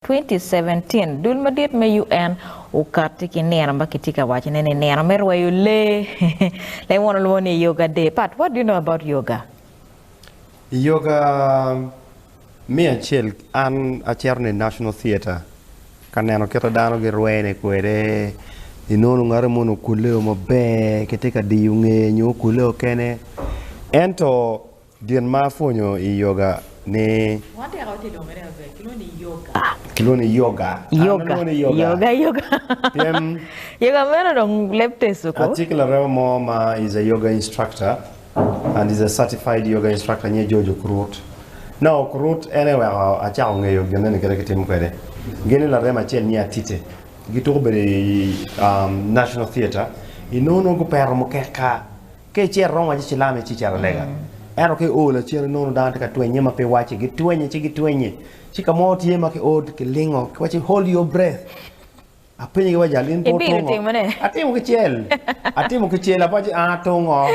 2017 dul madit me UN ukati ki nera mba kitika wachi nene nera me Rweyo Ler le wono lwoni yoga day. Pat, what do you know about yoga? Yoga me acel an acherne National Theatre kaneno keto dano gi rwene kwere inono ngare mono kuleo mabe ketika diyunge nyo kuleo kene ento dien mafonyo I yoga ne Wante akawati dongere abe kiloni yoga yoga yoga mero dong lepte suko article Rweyo is a yoga instructor and is a certified yoga instructor nye Jojo Kurut. Now Kurut anyway a chao ngeyo gene kere kitim kwede gene la rema chen ni atite gitu be National Theatre inono go pero mo keka ke cherro wa chilame chichara lega ero ke ola cher nono dante ka twenye ma pe wachi gitwenye chika moti yema ke od ke lingo ke wachi hold your breath apenye wa jalin to atimu ke chel apaji atongo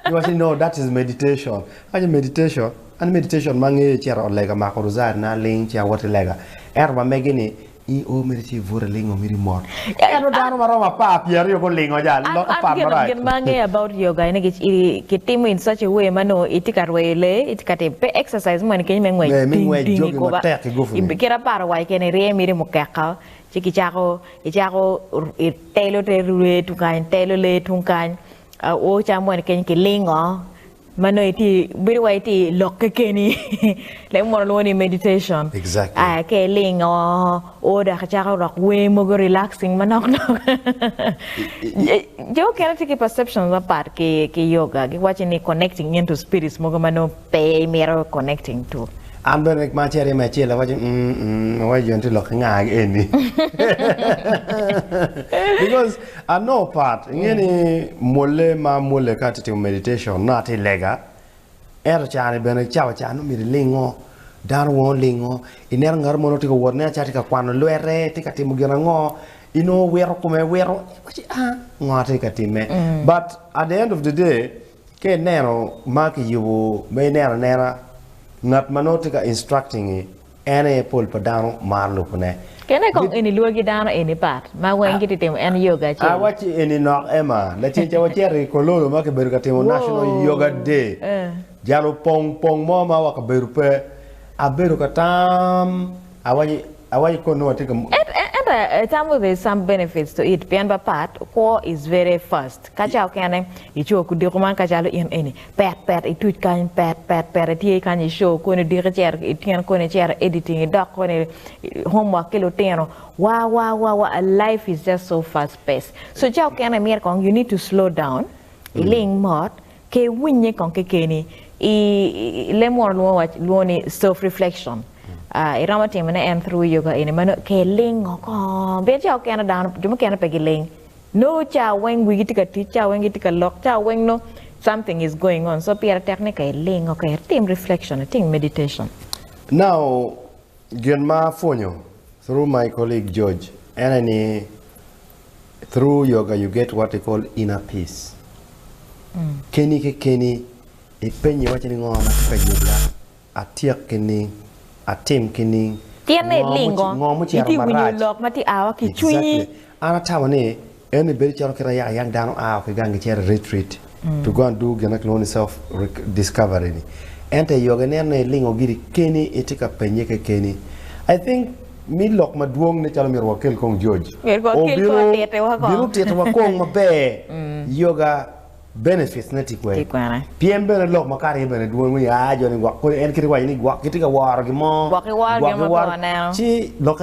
you wachi no that is meditation aje meditation and meditation mange chero lega ma ko rozar na ling chia wot lega erba megini I o meriti vore lingo miri mor ero dano maroma pa piero ko lingo jal lo ka pa mara I'm mange about yoga ine ke timu in such a way mano itika Rweyo Ler itika te pe exercise mo ne ke mengwe jogi ma tek go fu kera par wa ke ne re miri mo kaka chiki chako telo te rue tukan telo le tukan o cha mo ne ke lingo mano iti biriwa iti lokekeni le mo loni meditation exactly ke lingo o da chaka rock we mo go relaxing manok no jo can take perceptions apart ke yoga ke watching connecting into spirits mo mano pe mero connecting to I'm going to make my chela why you want to look any because I know part any mole kati meditation not illegal ero chane bene chawa chano mi lingo dan won lingo iner ngar mono tiko wone chati ka kwano lwere tika timu gina ngo ino wero kume wero ngati katime but at the end of the day ke nero maki yubo me nera ngat manotika instructing ene pol padano marlo pune kene kong ini luagi dano ini pat ma wengi titem en yoga che wachi ini nok ema la chicha wacheri kololo ma ke beru katimo National Yoga Day jalo pong mo ma wa ka beru pe aberu katam awaji kono watika there's some benefits to it. Pian part core is very fast. Kacha kane icho ku dokuman kacha lo in any pat itu kan pat ti kan show ko ne director itien ko ne chair editing doc ko ne homework kilo teno wow life is just so fast paced. So chao kane mer kong you need to slow down ling mod ke winye kong ke keni I lemon lo ni self reflection irama timene and through yoga in mano ke ling ko be chao kana dan juma kana pe ling no cha wen wi tika ti cha wen tika lok cha wen no something is going on so pier technique ling okay team reflection team meditation now genma fonyo through my colleague George and through yoga you get what they call inner peace keni e penye wachini ngoma ka yoga atiak keni atim kini tiene lingo iti winyo lok mati awa ki chui ana tawane eni beri charo kira yang dano awa ki gangi chera retreat to go and do gana self discovery ni ente yoga ne lingo giri keni itika penye ke keni I think mi lok maduong ne chalo mirwa kel kong George biru tete wa kong mabe yoga benefits neti kwe piembe na lok makari bene duong ya joni gwak ko en kiri wa ni gwak kitika war gi mo gwak war chi loka